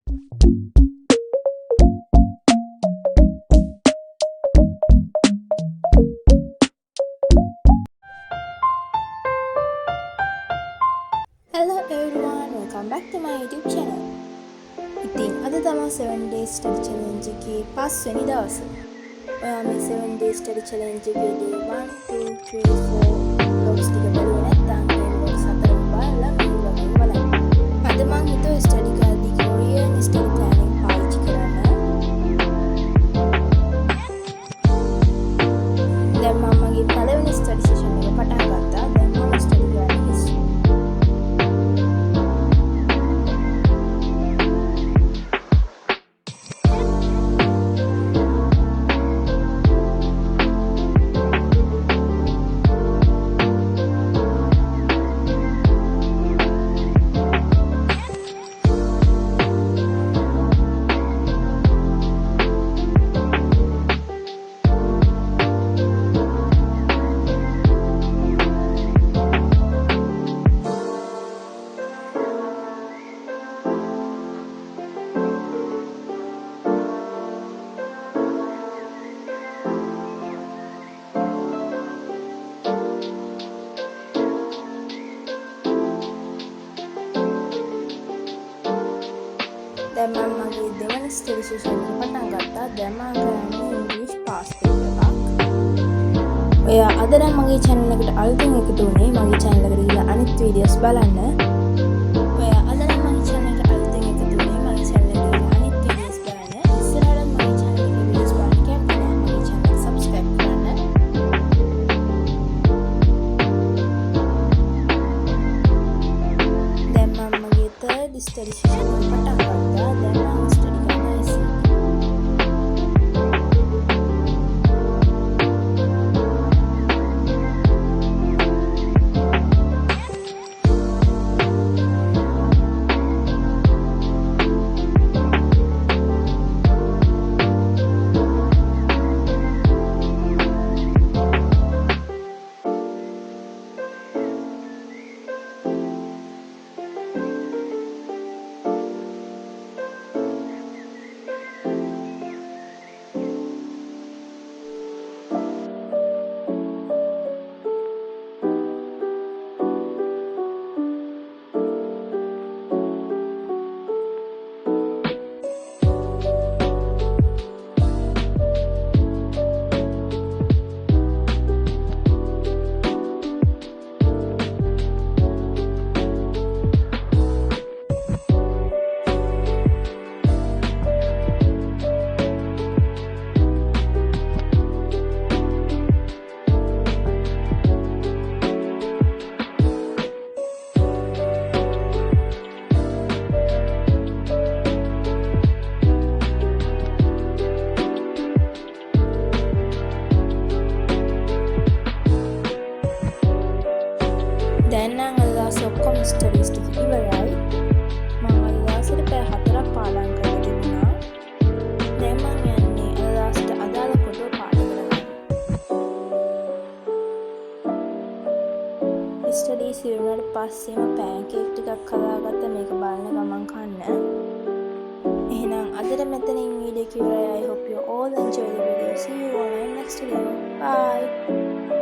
Hello everyone, welcome back to my YouTube channel. ඉතින් අද තමයි 7 days study challenge එකේ 5 වෙනි දවස. ඔයා මේ 7 days study challenge එකේ day 1 2 3 4 vlogs ටික බලුවේ නැත්නම් මේ vlogs හතරම බලලා මේ vlog එක බලන්න. අද මම හිතුවා study කරද්දී Korean study planning පාවිච්චි කරන්න. දැන් මම මගේ පළවෙනි study session එක පටන් ගත්තා. දැන් මම study කරන්නේ history. දැන් මම මගේ දෙවන ස්ටඩි සෙෂන් එක පටන් ගත්තා. දැන් මම කරන්නේ ඉංග්‍රීසි පාස් පේපර් එකක්. ඔයා අද නම් මගේ channel එකට අලුතින් එකතු වුණේ. මගේ channel එකට ගිහලා අනිත් වීඩියෝස් බලන්න. ඔයා අද නම් මගේ channel එකට අලුතින් එකතු වුණේ. මගේ channel එකේ අනිත් වීඩියෝස් බලන්න. ඉස්සරහට මගේ channel එකේ වීඩියෝස් බලන්න කැමති නම් මගේ channel එක subscribe කරන්න. දැන් මම මගේ third study session එක පටන් ගත්තා. දැන් මම study කරනවා ICT. දැන් නම් අද දවසේ ඔක්කොම ස්ටඩීස් ටික ඉවරයි. මම අද දවසට පැය 4ක් පාඩම් කරලා තිබුණා. දැන් මම යන්නේ අද දවසට අදාළ කොටුව පාඩම් කරගන්න. ස්ටඩීස් ඉවරනට පස්සේ මම පෑන්කේක් ටිකක් හදාගත්ත මේක බලන ගමන් කන්න. එහෙනම් අදට මෙතනින් වීඩියෝ එක ඉවරයි. I hope you all enjoy the video. See you on my next video. Bye.